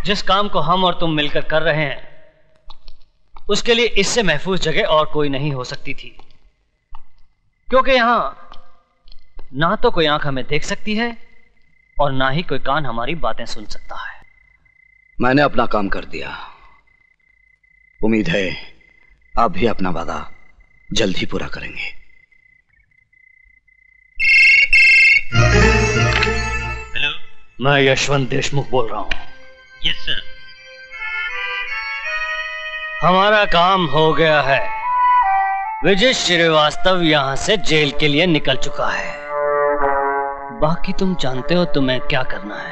जिस काम को हम और तुम मिलकर कर रहे हैं उसके लिए इससे महफूज जगह और कोई नहीं हो सकती थी, क्योंकि यहां ना तो कोई आंख हमें देख सकती है और ना ही कोई कान हमारी बातें सुन सकता है। मैंने अपना काम कर दिया। उम्मीद है आप भी अपना वादा जल्द ही पूरा करेंगे। हेलो, मैं यशवंत देशमुख बोल रहा हूं। Yes sir. हमारा काम हो गया है। विजय श्रीवास्तव यहां से जेल के लिए निकल चुका है। बाकी तुम जानते हो तुम्हें क्या करना है।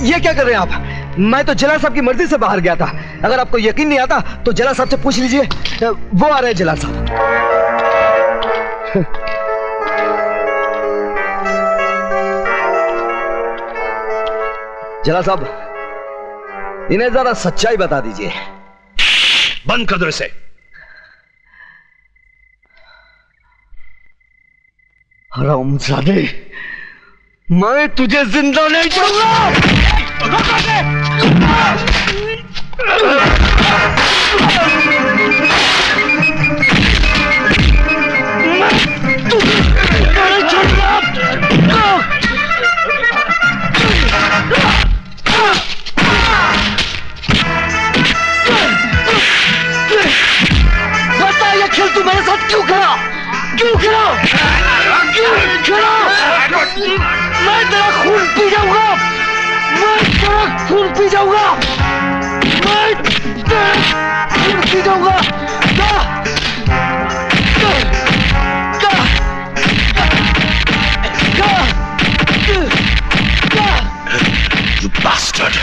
ये क्या कर रहे हैं आप? मैं तो जलाल साहब की मर्जी से बाहर गया था। अगर आपको यकीन नहीं आता तो जलाल साहब से पूछ लीजिए, वो आ रहे हैं जलाल साहब। जलाल साहब, इन्हें जरा सच्चाई बता दीजिए। बंद कर दो इसे। हरामजादे, मैं तुझे जिंदा नहीं छोड़ूंगा। बता ये खेल तू मेरे साथ क्यों खेला? क्यों खेला? क्यों खेला? मैं तेरा खून पी जाऊंगा। मैं तेरा खून पी जाऊंगा। मैं तेरा खून पी जाऊंगा। You bastard!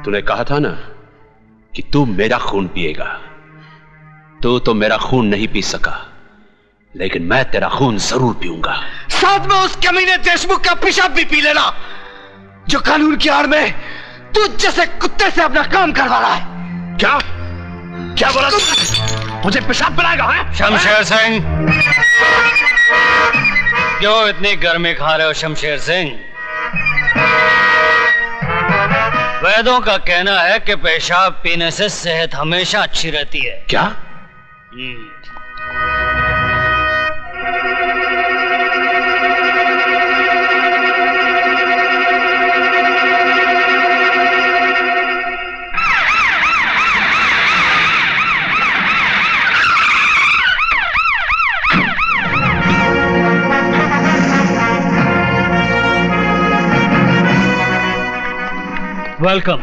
तूने कहा था ना कि तू मेरा खून पिएगा। तू तो मेरा खून नहीं पी सका, लेकिन मैं तेरा खून जरूर पीऊंगा। साथ में उस कमीने देशमुख का पेशाब भी पी लेना, जो कानून की आड़ में तू जैसे कुत्ते से अपना काम करवा रहा है। क्या क्या बोला तू? मुझे पेशाब पिलाएगा है? शमशेर सिंह, क्यों इतनी गर्मी खा रहे हो शमशेर सिंह? वैद्यों का कहना है कि पेशाब पीने से सेहत हमेशा अच्छी रहती है। क्या? Welcome,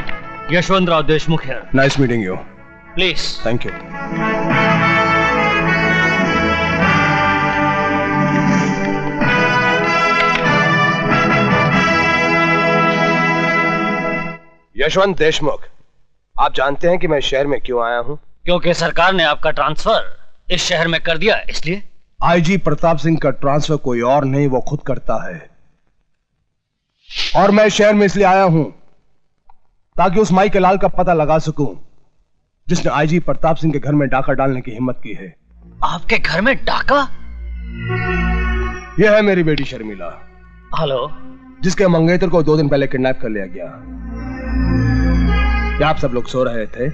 Yashwantrao Deshmukh here. Nice meeting you. Please. Thank you. Yashwant Deshmukh, आप जानते हैं कि मैं शहर में क्यों आया हूं? क्योंकि सरकार ने आपका ट्रांसफर इस शहर में कर दिया, इसलिए। आईजी प्रताप सिंह का ट्रांसफर कोई और नहीं, वो खुद करता है। और मैं शहर में इसलिए आया हूं ताकि उस माई के लाल का पता लगा सकूं जिसने आईजी प्रताप सिंह के घर में डाका डालने की हिम्मत की है। आपके घर में डाका? यह है मेरी बेटी शर्मिला। हेलो। जिसके मंगेतर को 2 दिन पहले किडनैप कर लिया गया। क्या आप सब लोग सो रहे थे?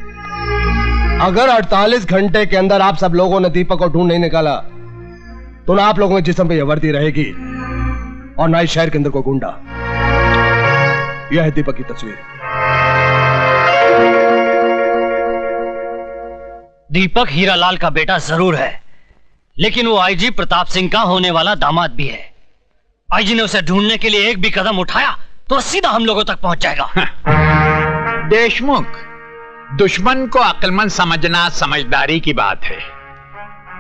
अगर 48 घंटे के अंदर आप सब लोगों ने दीपक को ढूंढ नहीं निकाला तो ना आप लोगों के जिस्म पे यह वर्दी रहेगी और ना इस शहर के अंदर कोई गुंडा। यह है दीपक की तस्वीर। दीपक हीरालाल का बेटा जरूर है, लेकिन वो आईजी प्रताप सिंह का होने वाला दामाद भी है। आईजी ने उसे ढूंढने के लिए एक भी कदम उठाया तो सीधा हम लोगों तक पहुंच जाएगा। देशमुख, दुश्मन को अक्लमंद समझना समझदारी की बात है,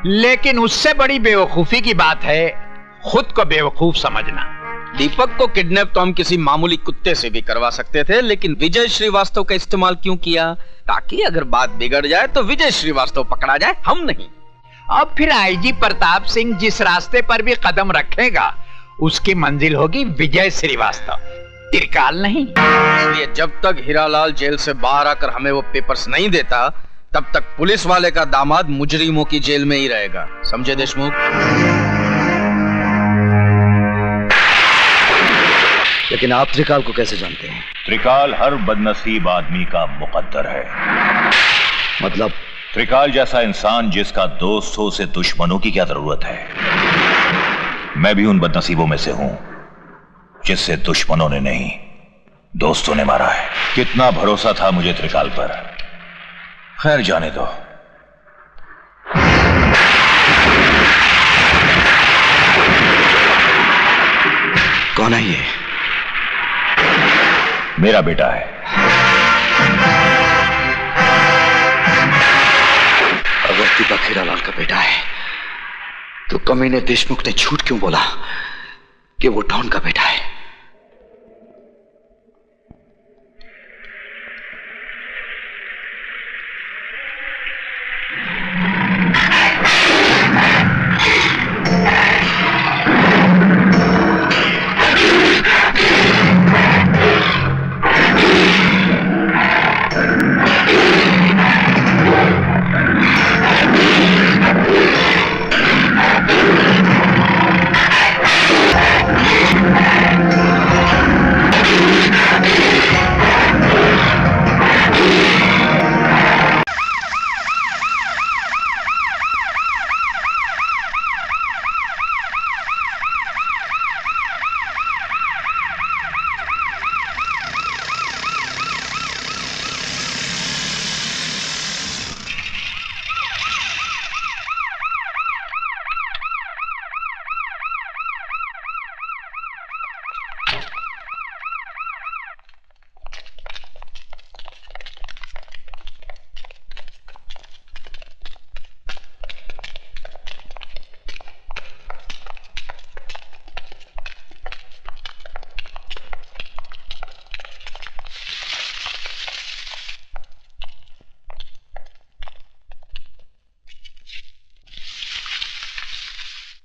लेकिन उससे बड़ी बेवकूफी की बात है खुद को बेवकूफ समझना। दीपक को किडनैप तो हम किसी मामूली कुत्ते से भी करवा सकते थे, लेकिन विजय श्रीवास्तव का इस्तेमाल क्यों किया? ताकि अगर बात बिगड़ जाए तो विजय श्रीवास्तव पकड़ा जाए, हम नहीं। अब फिर आईजी प्रताप सिंह जिस रास्ते पर भी कदम रखेगा उसकी मंजिल होगी विजय श्रीवास्तव, त्रिकाल नहीं। इसलिए जब तक हीरालाल जेल से बाहर आकर हमें वो पेपर्स नहीं देता, तब तक पुलिस वाले का दामाद मुजरिमों की जेल में ही रहेगा। समझे देशमुख? लेकिन आप त्रिकाल को कैसे जानते हैं? त्रिकाल हर बदनसीब आदमी का मुकद्दर है। मतलब? त्रिकाल जैसा इंसान जिसका दोस्त हो उसे दुश्मनों की क्या जरूरत है? मैं भी उन बदनसीबों में से हूं जिससे दुश्मनों ने नहीं, दोस्तों ने मारा है। कितना भरोसा था मुझे त्रिकाल पर। खैर जाने दो। कौन है ये? मेरा बेटा है। अगर दीपक हीरालाल का बेटा है तो कमीने देशमुख ने झूठ क्यों बोला कि वो डॉन का बेटा है?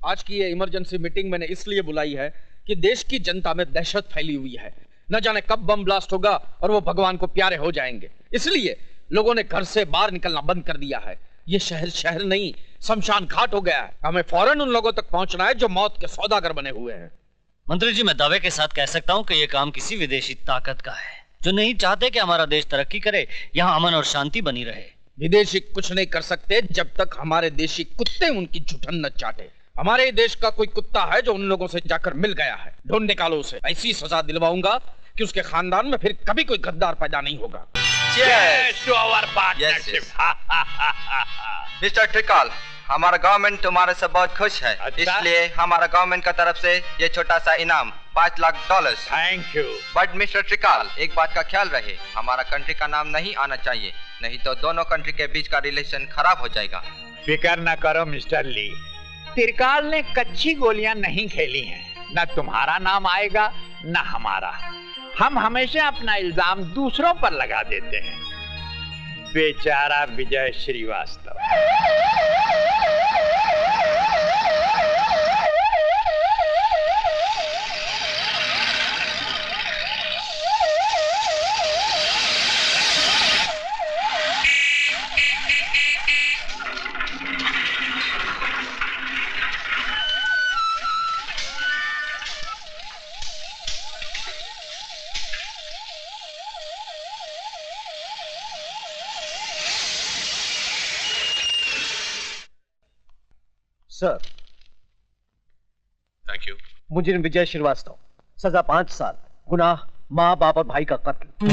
आज की ये इमरजेंसी मीटिंग मैंने इसलिए बुलाई है कि देश की जनता में दहशत फैली हुई है। न जाने कब बम ब्लास्ट होगा और वो भगवान को प्यारे हो जाएंगे। इसलिए लोगों ने घर से बाहर निकलना बंद कर दिया है। ये शहर शहर नहीं, शमशान घाट हो गया है। हमें फौरन उन लोगों तक पहुंचना है जो मौत के सौदागर बने हुए हैं। मंत्री जी, मैं दावे के साथ कह सकता हूं कि यह काम किसी विदेशी ताकत का है जो नहीं चाहते कि हमारा देश तरक्की करे, यहाँ अमन और शांति बनी रहे। विदेशी कुछ नहीं कर सकते जब तक हमारे देशी कुत्ते उनकी जुठन न चाटे। हमारे देश का कोई कुत्ता है जो उन लोगों से जाकर मिल गया है, ढूंढ निकालो उसे। ऐसी सजा दिलवाऊंगा कि उसके खानदान में फिर कभी कोई गद्दार पैदा नहीं होगा। मिस्टर ट्रिकाल, हमारा गवर्नमेंट तुम्हारे से बहुत खुश है। अच्छा? इसलिए हमारा गवर्नमेंट का तरफ से ये छोटा सा इनाम $5 lakh. Thank you. But mister Trikal, एक बात का ख्याल रहे, हमारा कंट्री का नाम नहीं आना चाहिए, नहीं तो दोनों कंट्री के बीच का रिलेशन खराब हो जाएगा। फिक्र न करो मिस्टर ली, त्रिकाल ने कच्ची गोलियां नहीं खेली हैं। न तुम्हारा नाम आएगा न हमारा। हम हमेशा अपना इल्जाम दूसरों पर लगा देते हैं। बेचारा विजय श्रीवास्तव। सर, मुंजी विजय श्रीवास्तव, सजा 5 साल, गुनाह माँ बाप और भाई का कत्ल।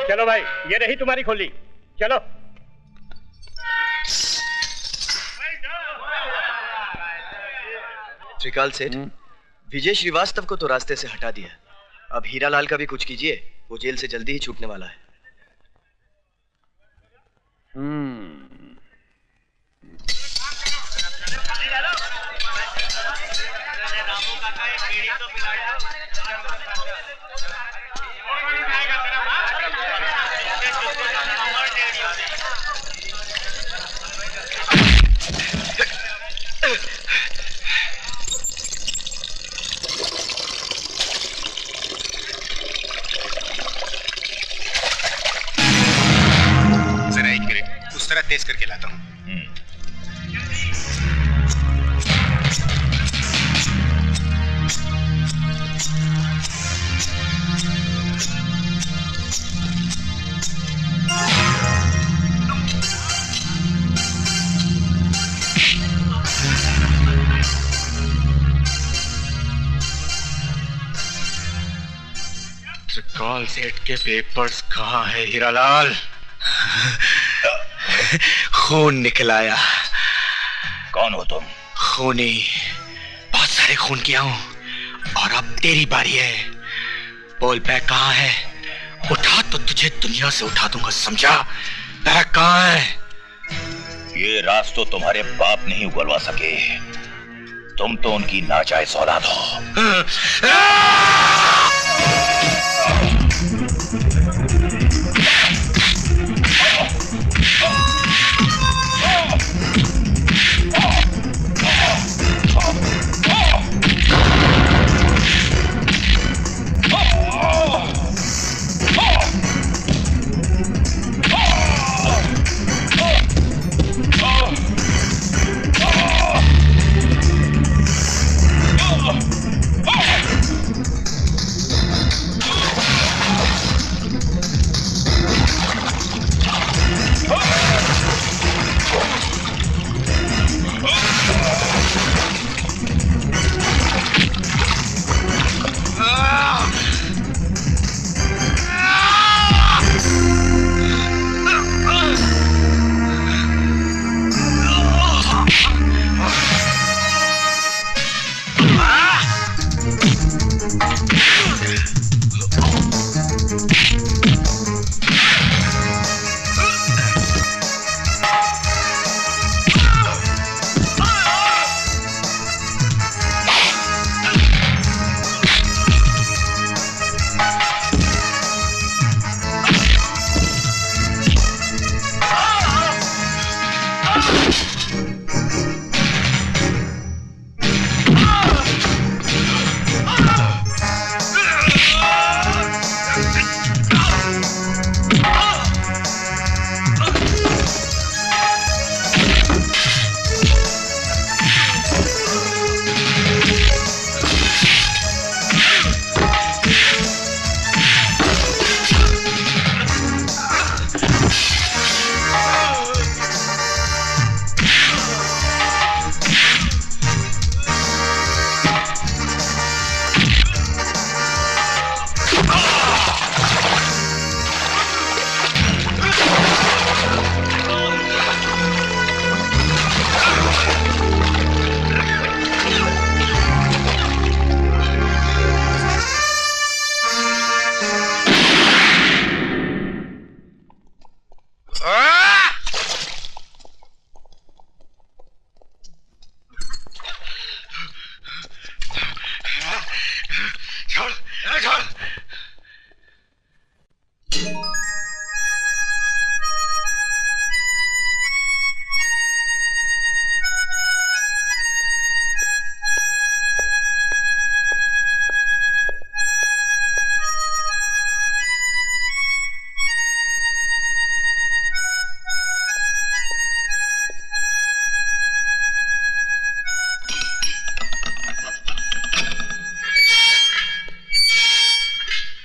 चलो भाई, ये रही तुम्हारी खोली, चलो। त्रिकाल सेठ, विजय श्रीवास्तव को तो रास्ते से हटा दिया, अब हीरालाल का भी कुछ कीजिए, वो जेल से जल्दी ही छूटने वाला है। जरा 1 मिनट, उस तरह तेज करके लाता हूँ। त्रिकाल सेठ के पेपर्स कहाँ है हीरालाल? खून निकल आया। कौन हो तुम? खूनी, बहुत सारे खून किया हूं और अब तेरी बारी है। बोल बैग कहाँ है? उठा तो तुझे दुनिया से उठा दूंगा, समझा? बैग कहाँ है? ये राज तो तुम्हारे बाप नहीं उगलवा सके, तुम तो उनकी नाजायज औलाद हो।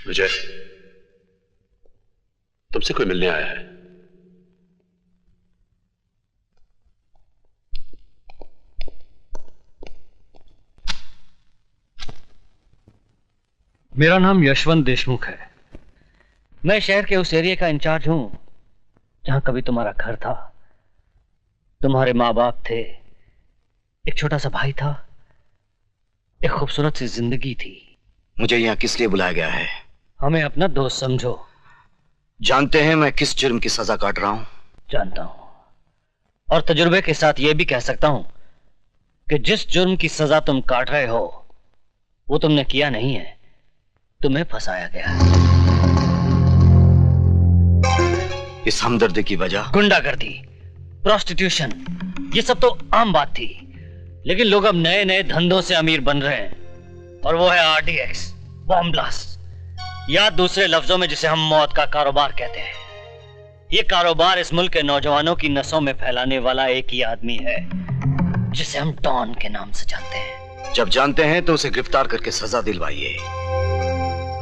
विजय, तुमसे कोई मिलने आया है। मेरा नाम यशवंत देशमुख है। मैं शहर के उस एरिया का इंचार्ज हूं जहां कभी तुम्हारा घर था, तुम्हारे माँ बाप थे, एक छोटा सा भाई था, एक खूबसूरत सी जिंदगी थी। मुझे यहाँ किस लिए बुलाया गया है? हमें अपना दोस्त समझो। जानते हैं मैं किस जुर्म की सजा काट रहा हूं? जानता हूं, और तजुर्बे के साथ यह भी कह सकता हूं कि जिस जुर्म की सजा तुम काट रहे हो वो तुमने किया नहीं है, तुम्हें फंसाया गया है। इस हमदर्दी की वजह? गुंडागर्दी, प्रोस्टिट्यूशन, ये सब तो आम बात थी, लेकिन लोग अब नए नए धंधों से अमीर बन रहे हैं, और वो है RDX, बॉम्ब ब्लास्ट, या दूसरे लफ्जों में जिसे हम मौत का कारोबार कहते हैं। ये कारोबार इस मुल्क के नौजवानों की नसों में फैलाने वाला एक ही आदमी है जिसे हम डॉन के नाम से जानते हैं। जब जानते हैं तो उसे गिरफ्तार करके सजा दिलवाइए।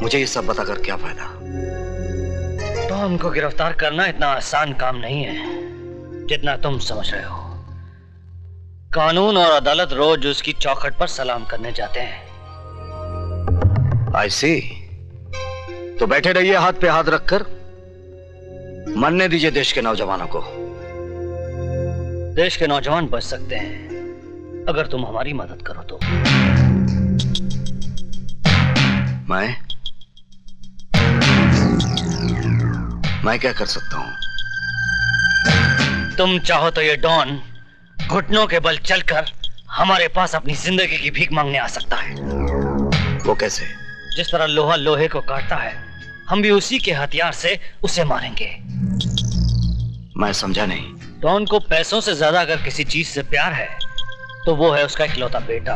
मुझे ये सब बताकर क्या फायदा? डॉन को गिरफ्तार करना इतना आसान काम नहीं है जितना तुम समझ रहे हो। कानून और अदालत रोज उसकी चौखट पर सलाम करने जाते हैं। I see। तो बैठे रहिए हाथ पे हाथ रखकर, मरने दीजिए देश के नौजवानों को। देश के नौजवान बच सकते हैं अगर तुम हमारी मदद करो तो। मैं क्या कर सकता हूं? तुम चाहो तो ये डॉन घुटनों के बल चलकर हमारे पास अपनी जिंदगी की भीख मांगने आ सकता है। वो कैसे? जिस तरह लोहा लोहे को काटता है, हम भी उसी के हथियार से उसे मारेंगे। मैं समझा नहीं। डॉन को पैसों से ज्यादा अगर किसी चीज से प्यार है तो वो है उसका इकलौता बेटा।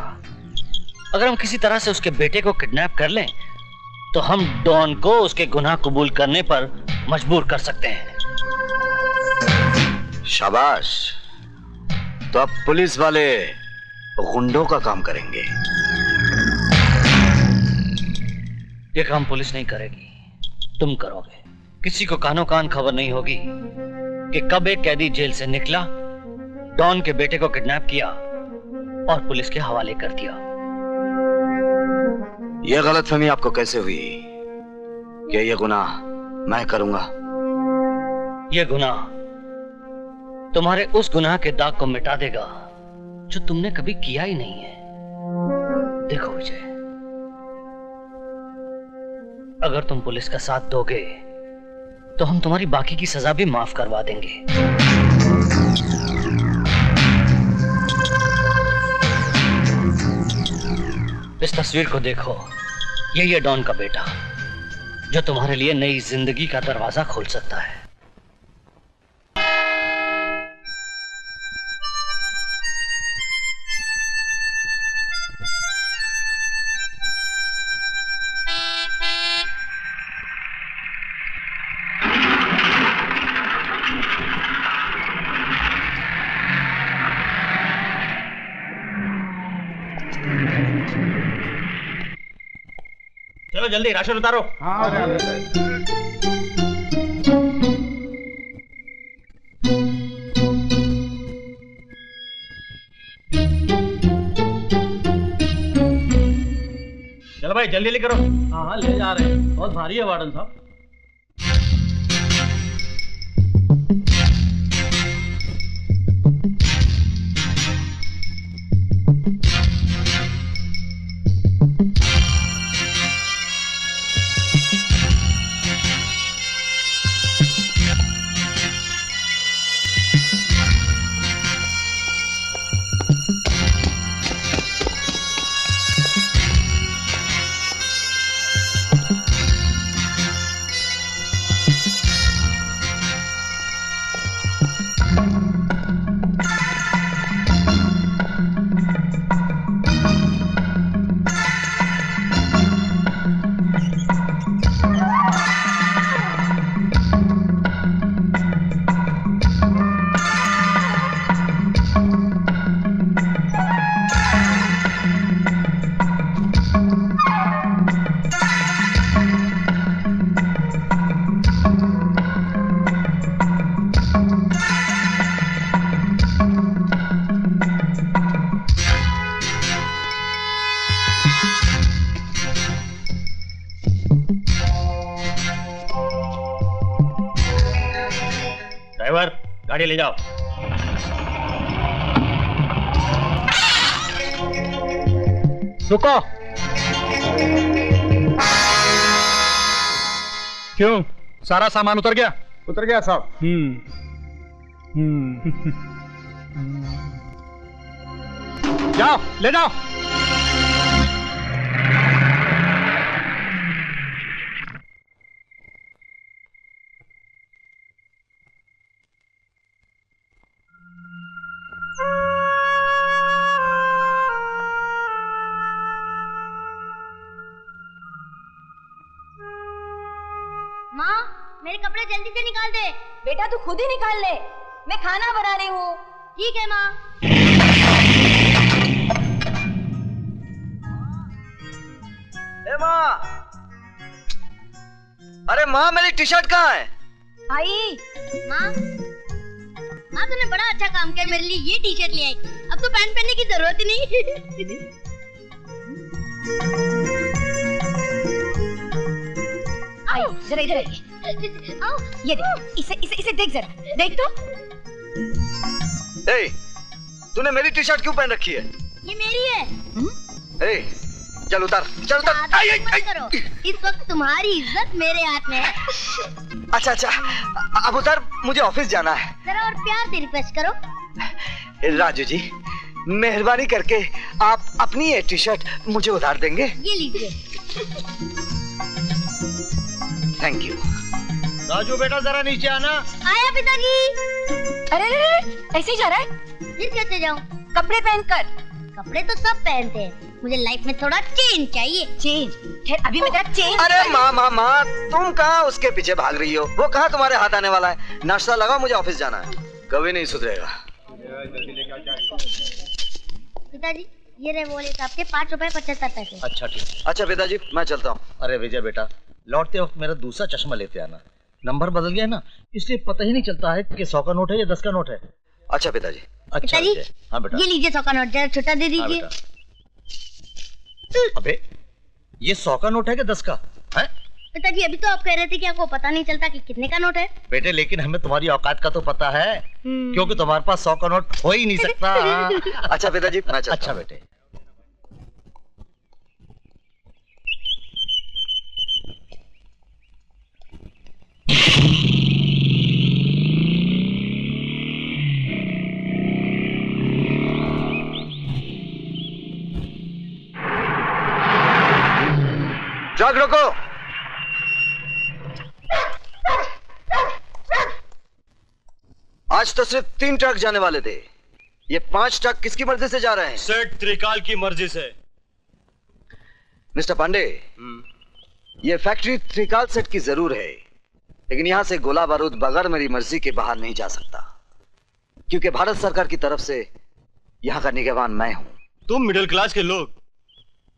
अगर हम किसी तरह से उसके बेटे को किडनैप कर लें तो हम डॉन को उसके गुनाह कबूल करने पर मजबूर कर सकते हैं। शाबाश। तो अब पुलिस वाले गुंडों का काम करेंगे। ये काम पुलिस नहीं करेगी, तुम करोगे। किसी को कानो कान खबर नहीं होगी कि कब एक कैदी जेल से निकला, डॉन के बेटे को किडनैप किया और पुलिस के हवाले कर दिया। यह गलतफहमी आपको कैसे हुई कि यह गुनाह मैं करूंगा? यह गुनाह तुम्हारे उस गुनाह के दाग को मिटा देगा जो तुमने कभी किया ही नहीं है। देखो विजय, अगर तुम पुलिस का साथ दोगे तो हम तुम्हारी बाकी की सजा भी माफ करवा देंगे। इस तस्वीर को देखो, यही है डॉन का बेटा जो तुम्हारे लिए नई जिंदगी का दरवाजा खोल सकता है। चलो जल्दी राशन उतारो। चलो भाई जल्दी करो। हाँ ले जा रहे हैं, बहुत भारी है वार्डन साहब। गाड़ी ले जाओ। रुको। क्यों, सारा सामान उतर गया? उतर गया साहब। जाओ ले जाओ। माँ, मेरे कपड़े जल्दी से निकाल दे। बेटा तू खुद ही निकाल ले, मैं खाना बना रही हूँ। ठीक है माँ। ए माँ, अरे माँ मेरी टी शर्ट कहाँ है? आई माँ, माँ तूने बड़ा अच्छा काम किया, मेरे लिए ये टी शर्ट ले आई। अब तो पैंट पहनने की जरूरत ही नहीं। आई जरा इधर आइए। आओ ये देख, इसे देख जरा, देख तो। ए, तूने मेरी टी शर्ट क्यों पहन रखी है? ये मेरी है। ए, चल उतार, चल उतार। आई, आई, करो। इस वक्त तुम्हारी इज्जत मेरे हाथ में है। अच्छा अच्छा, अब उतार, मुझे ऑफिस जाना है। जरा और प्यार से रिक्वेस्ट करो। राजू जी, मेहरबानी करके आप अपनी ये टी शर्ट मुझे उधार देंगे? ये लीजिए। Thank you. राजू बेटा जरा नीचे आना। आया पिताजी। अरे ऐसे ही जा रहा है? फिर कैसे जाऊं? कपड़े पहनकर। कपड़े तो सब पहनते हैं, मुझे लाइफ में थोड़ा चेंज चाहिए। चेंज? खैर अभी मैं तेरा चेंज। अरे माँ, तुम कहाँ उसके पीछे भाग रही हो? वो कहाँ तुम्हारे हाथ आने वाला है? नाश्ता लगाओ, मुझे ऑफिस जाना है। कभी नहीं सुधरेगा। पिताजी ये रहे वॉलेट आपके, 5 रुपए 75 पैसे। अच्छा ठीक। अच्छा पिताजी मैं चलता हूँ। अरे विजय बेटा, लौटते वक्त मेरा दूसरा चश्मा लेते आना। नंबर बदल गया ना, इसलिए पता ही नहीं चलता है कि 100 का नोट है या 10 का नोट है। अच्छा पिताजी। अच्छा पिताजी, हाँ बेटा। ये लीजिए 100 का नोट, जरा छोटा दे दीजिए। अबे ये 100 का नोट है कि 10 का है? पिताजी अभी तो आप कह रहे थे कि आपको पता नहीं चलता कि कितने का नोट है। बेटे लेकिन हमें तुम्हारी औकात का तो पता है, क्योंकि तुम्हारे पास 100 का नोट हो ही नहीं सकता। अच्छा पिताजी मैं चलता हूं। अच्छा बेटे। ट्रक रोको। आज तो सिर्फ 3 ट्रक जाने वाले थे, ये 5 ट्रक किसकी मर्जी से जा रहे हैं? सेठ त्रिकाल की मर्जी से। मिस्टर पांडे, ये फैक्ट्री त्रिकाल सेठ की जरूर है, लेकिन यहां से गोला बारूद बगैर मेरी मर्जी के बाहर नहीं जा सकता, क्योंकि भारत सरकार की तरफ से यहां का निगरान मैं हूं। तुम मिडिल क्लास के लोग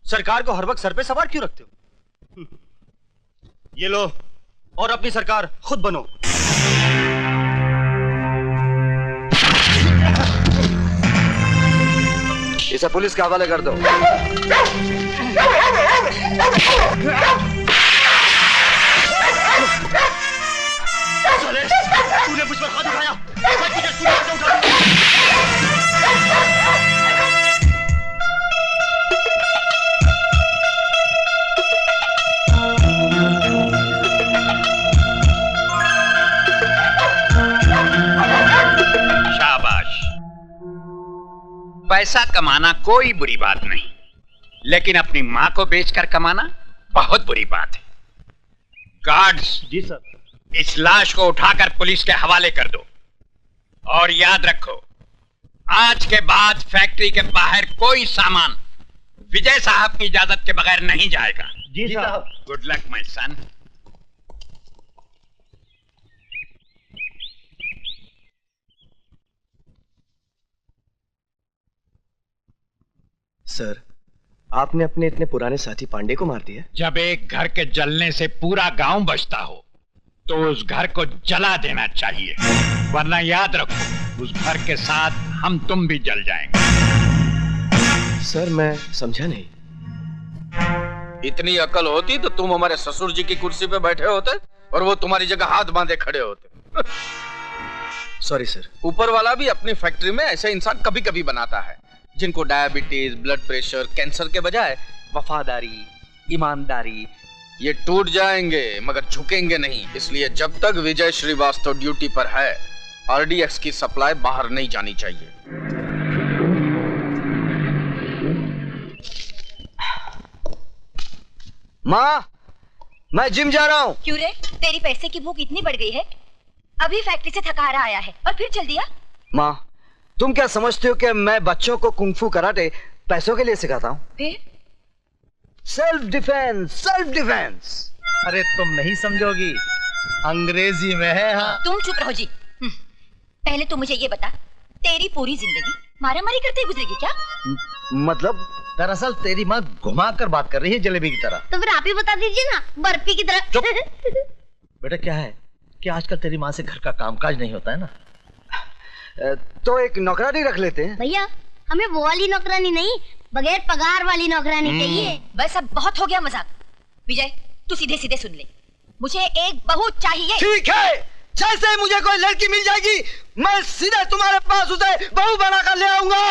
सरकार को हर वक्त सर पे सवार क्यों रखते हो? ये लो और अपनी सरकार खुद बनो। इसे पुलिस के हवाले कर दो। तूने मुझ पर हाथ उठाया, शाबाश। पैसा कमाना कोई बुरी बात नहीं, लेकिन अपनी मां को बेचकर कमाना बहुत बुरी बात है। गार्ड्स, जी सर, इस लाश को उठाकर पुलिस के हवाले कर दो, और याद रखो आज के बाद फैक्ट्री के बाहर कोई सामान विजय साहब की इजाजत के बगैर नहीं जाएगा। जी साहब। Good luck my son. Sir, आपने अपने इतने पुराने साथी पांडे को मार दिया? जब एक घर के जलने से पूरा गांव बचता हो तो उस घर को जला देना चाहिए, वरना याद रखो उस घर के साथ हम तुम भी जल जाएंगे। सर मैं समझा नहीं। इतनी अकल होती तो तुम हमारे ससुर जी की कुर्सी पे बैठे होते और वो तुम्हारी जगह हाथ बांधे खड़े होते। Sorry sir. ऊपर वाला भी अपनी फैक्ट्री में ऐसे इंसान कभी कभी बनाता है जिनको डायबिटीज, ब्लड प्रेशर, कैंसर के बजाय वफादारी, ईमानदारी, ये टूट जाएंगे मगर झुकेंगे नहीं। इसलिए जब तक विजय श्रीवास्तव ड्यूटी पर है, आरडीएक्स की सप्लाई बाहर नहीं जानी चाहिए। माँ, मैं जिम जा रहा हूँ। क्यों रे? तेरी पैसे की भूख इतनी बढ़ गई है? अभी फैक्ट्री से थका हारा आया है और फिर चल दिया? माँ, तुम क्या समझते हो कि मैं बच्चों को कुंफू कराटे पैसों के लिए सिखाता हूँ? फिर? Self defence, self defence. अरे तुम नहीं समझोगी, अंग्रेजी में है। हाँ, तुम चुप रहो जी। पहले तू मुझे ये बता, तेरी पूरी जिंदगी मारामारी करते गुजरेगी क्या? मतलब? दरअसल तेरी माँ घुमा कर बात कर रही है जलेबी की तरह। तो फिर आप ही बता दीजिए ना, बर्फी की तरह। चुप। बेटा क्या है कि आजकल तेरी माँ से घर का कामकाज नहीं होता है ना, तो एक नौकरानी रख लेते हैं। भैया, हमें वो वाली नौकरानी नहीं, बगैर पगार वाली नौकरानी चाहिए। बस अब बहुत हो गया मजाक। विजय, तू सीधे सीधे सुन ले, मुझे एक बहू चाहिए। ठीक है, जैसे मुझे कोई लड़की मिल जाएगी, मैं सीधे तुम्हारे पास उसे बहू बनाकर ले आऊंगा।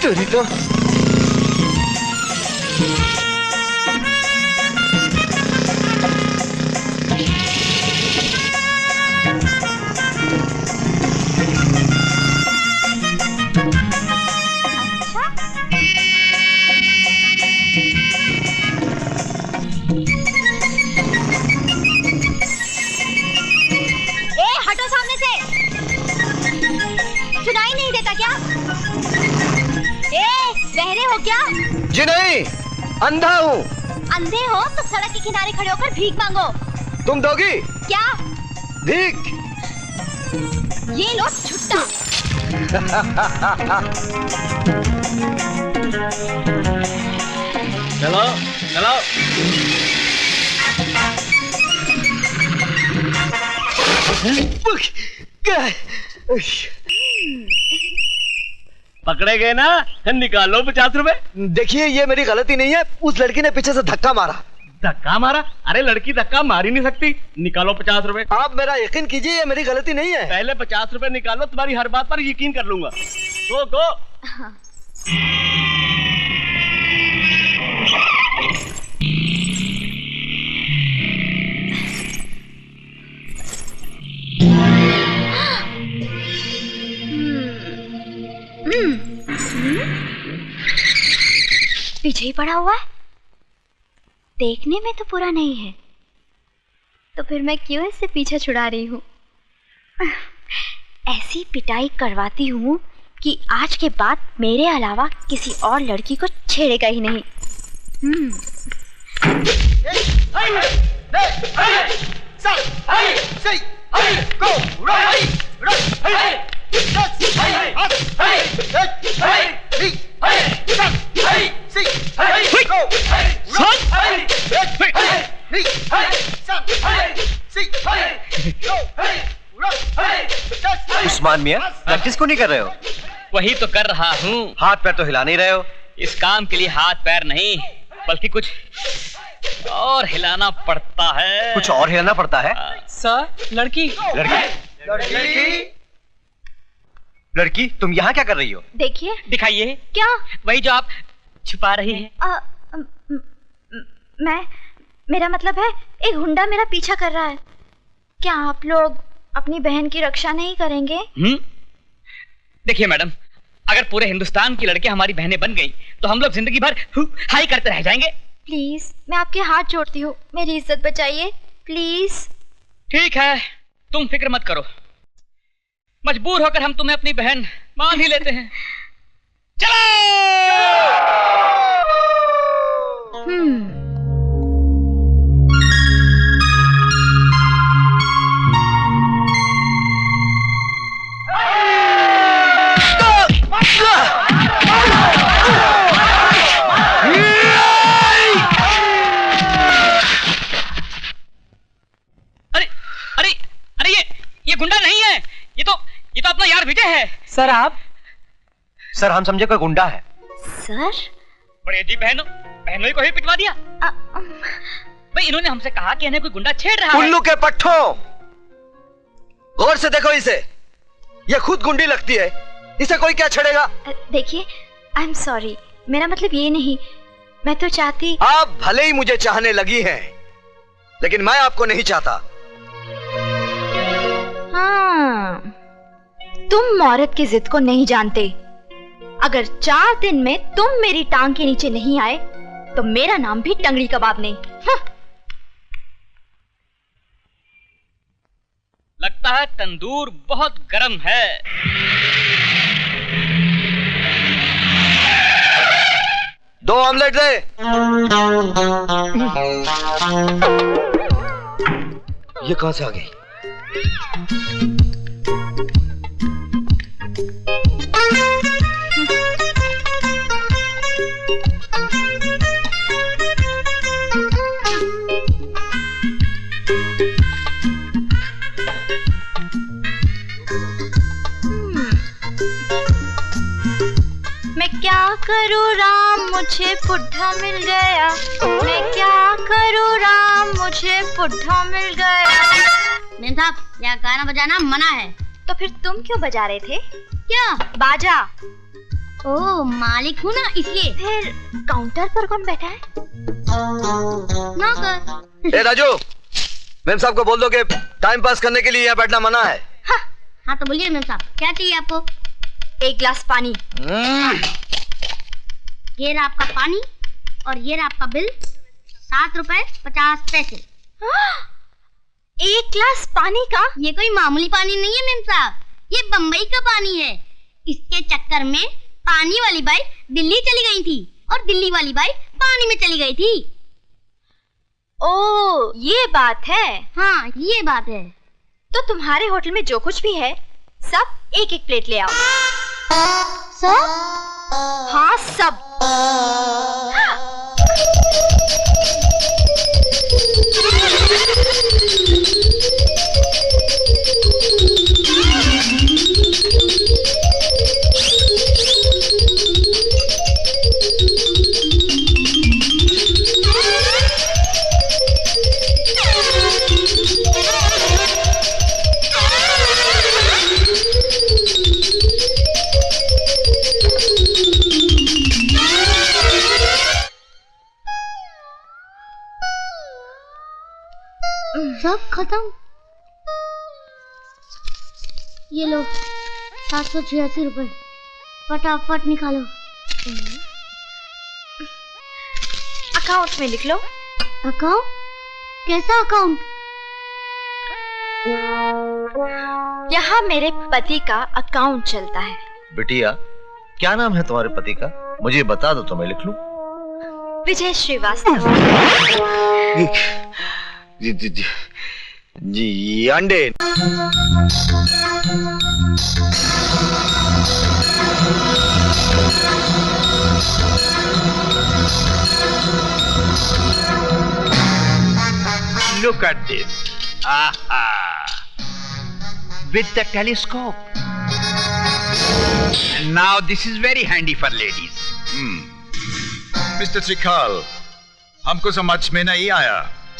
तेरी तो हटो सामने से। सुनाई नहीं देता क्या? बहरे हो क्या? जी नहीं, अंधा हूँ। अंधे हो तो सड़क के किनारे खड़े होकर भीख मांगो। तुम दोगी? क्या? भीख। ये लो छुट्टा। चलो चलो। पकड़े गए ना, निकालो 50 रुपए। देखिए, ये मेरी गलती नहीं है, उस लड़की ने पीछे से धक्का मारा। धक्का मारा? अरे लड़की धक्का मार ही नहीं सकती। निकालो 50 रुपए। आप मेरा यकीन कीजिए, ये मेरी गलती नहीं है। पहले 50 रुपए निकालो, तुम्हारी हर बात पर यकीन कर लूंगा। गो। पीछे ही पड़ा हुआ है, देखने में तो पूरा नहीं है, तो फिर मैं क्यों इससे पीछा छुड़ा रही हूँ? ऐसी पिटाई करवाती हूँ कि आज के बाद मेरे अलावा किसी और लड़की को छेड़ेगा ही नहीं। उस्मान मियां, प्रैक्टिस को नहीं कर रहे हो? वही तो कर रहा हूँ। हाथ पैर तो हिला नहीं रहे हो? इस काम के लिए हाथ पैर नहीं, बल्कि कुछ और हिलाना पड़ता है। कुछ और हिलाना पड़ता है? सर, लड़की। लड़की, तुम यहाँ क्या कर रही हो? देखिए। दिखाइए। क्या? वही जो आप छुपा रही हैं। मेरा मतलब है, एक गुंडा मेरा पीछा कर रहा है। क्या आप लोग अपनी बहन की रक्षा नहीं करेंगे? देखिए मैडम, अगर पूरे हिंदुस्तान की लड़कियां हमारी बहनें बन गई तो हम लोग जिंदगी भर हाई करते रह जाएंगे। प्लीज, मैं आपके हाथ जोड़ती हूँ, मेरी इज्जत बचाइए प्लीज। ठीक है, तुम फिक्र मत करो, मजबूर होकर हम तुम्हें अपनी बहन मान ही लेते हैं। चलो। ये गुंडा नहीं है, ये तो अपना यार विजय है। सर आप? सर हम समझे कोई गुंडा है। सर? बड़े जी बहनों को ही पिटवा दिया। भाई इन्होंने हमसे कहा कि इन्हें कोई गुंडा छेड़ रहा है। उल्लू के पट्टों, गौर से देखो इसे, ये खुद गुंडी लगती है, इसे कोई क्या छेड़ेगा? देखिए, आई एम सॉरी, मेरा मतलब ये नहीं, मैं तो चाहती। आप भले ही मुझे चाहने लगी हैं, लेकिन मैं आपको नहीं चाहता। हाँ, तुम औरत की जिद को नहीं जानते। अगर 4 दिन में तुम मेरी टांग के नीचे नहीं आए तो मेरा नाम भी टंगड़ी कबाब नहीं। हाँ। लगता है तंदूर बहुत गर्म है। दो ऑमलेट दे। ये कहां से आ गई? मैं क्या करूँ राम, मुझे पुट्ठा मिल गया। मैं क्या करूँ राम, मुझे पुट्ठा मिल गया। मेम साहब, यहाँ गाना बजाना मना है। तो फिर तुम क्यों बजा रहे थे? क्या? बाजा। ओ, मालिक हूँ ना इसलिए। फिर काउंटर पर कौन बैठा है? नौकर। ए राजू, मेम साहब को बोल दो कि टाइम पास करने के लिए यहाँ बैठना मना है। हाँ तो बोलिए मेम साहब, क्या चाहिए आपको? 1 गिलास पानी। ये रहा आपका पानी और ये रहा आपका बिल, 7 रुपए 50 पैसे। 1 गिलास पानी का? ये कोई मामूली पानी नहीं है मेम साहब, ये बम्बई का पानी है। इसके चक्कर में पानी वाली बाई दिल्ली चली गई थी और दिल्ली वाली बाई पानी में चली गई थी। ओ, ये बात है। हाँ, ये बात है। तो तुम्हारे होटल में जो कुछ भी है सब 1-1 प्लेट ले आओ। सब? हाँ सब। सब खत्म। ये लो 786 रुपए, फटाफट निकालो। अकाउंट में लिख लो। अकाउंट? कैसा अकाउंट? यहाँ मेरे पति का अकाउंट चलता है। बिटिया, क्या नाम है तुम्हारे पति का? मुझे बता दो तो मैं लिख लूं। विजय श्रीवास्तव। जी अंडे। Look at this. With the telescope. Now this is very handy for ladies. Mister त्रिकाल, हमको समझ में नहीं आया,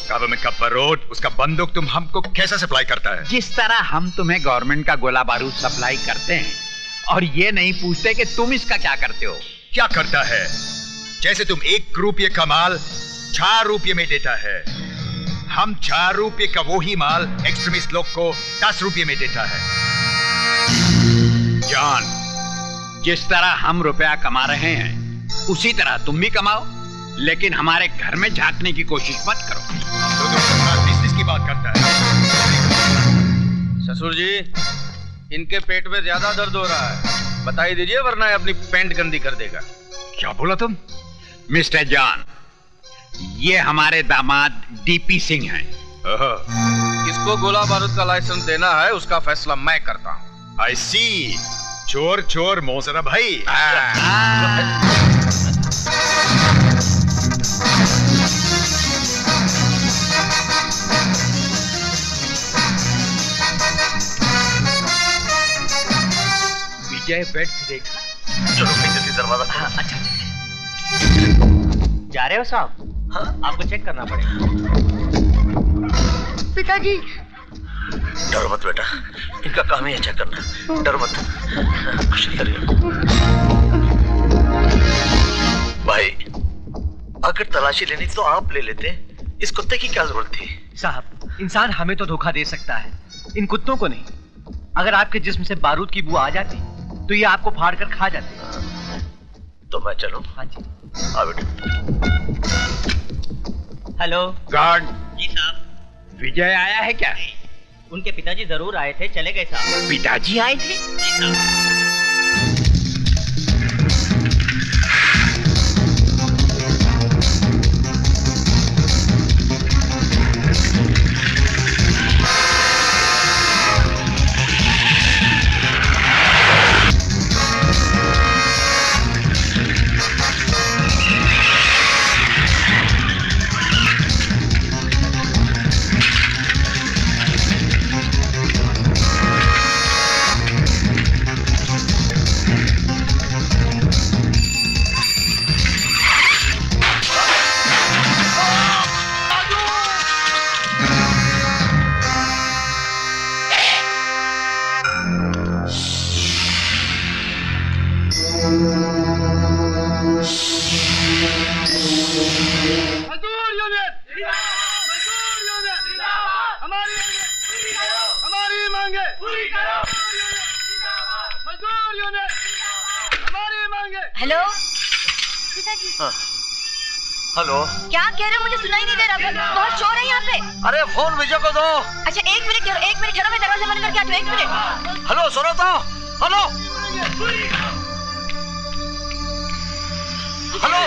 गवर्नमेंट का बारूद, उसका बंदूक तुम हमको कैसे सप्लाई करता है? जिस तरह हम तुम्हें गवर्नमेंट का गोला बारूद सप्लाई करते हैं और ये नहीं पूछते कि तुम इसका क्या करते हो। क्या करता है? जैसे तुम 1 रुपये का माल 4 रुपये में देता है, हम 4 रुपये का वही माल एक्सट्रीमिस्ट लोग को 10 रुपये में देता है। जॉन, जिस तरह हम रुपया कमा रहे हैं उसी तरह तुम भी कमाओ, लेकिन हमारे घर में झांकने की कोशिश मत करो। तो तुम बिजनेस की बात करता है। ससुर जी, इनके पेट में ज्यादा दर्द हो रहा है, बता ही दीजिए वरना अपनी पैंट गंदी कर देगा। क्या बोला तुम? मिस्टर जॉन, ये हमारे दामाद डीपी सिंह हैं। किसको गोला बारूद का लाइसेंस देना है उसका फैसला मैं करता हूँ। आई सी, चोर चोर मोजरा भाई। विजय बेड से देखा। चलो जल्दी दरवाजा। हाँ, अच्छा। जा रहे हो साहब? हाँ, आपको चेक करना पड़ेगा। पिताजी। डरो मत बेटा, इनका काम ही है चेक करना। डरो मत। कुछ नहीं करेगा। भाई, अगर तलाशी लेनी तो आप ले लेते, इस कुत्ते की क्या जरूरत थी? साहब, इंसान हमें तो धोखा दे सकता है, इन कुत्तों को नहीं। अगर आपके जिस्म से बारूद की बू आ जाती तो ये आपको फाड़ कर खा जाते। तो मैं चलूं? हाँ जी। आ बेटा। Hello guard. जी साहब। विजय आया है क्या? उनके पिताजी जरूर आए थे, चले गए साहब। पिताजी आए थे? जी साहब। हेलो हाँ। हेलो। क्या कह रहे हो? मुझे सुनाई नहीं दे रहा। बहुत शोर है यहाँ पे। अरे फोन विजय को दो। अच्छा एक मिनट ठहरो, मैं दरवाजा बंद करके आती हूँ। 1 मिनट। हेलो सुनो तो। Hello hello.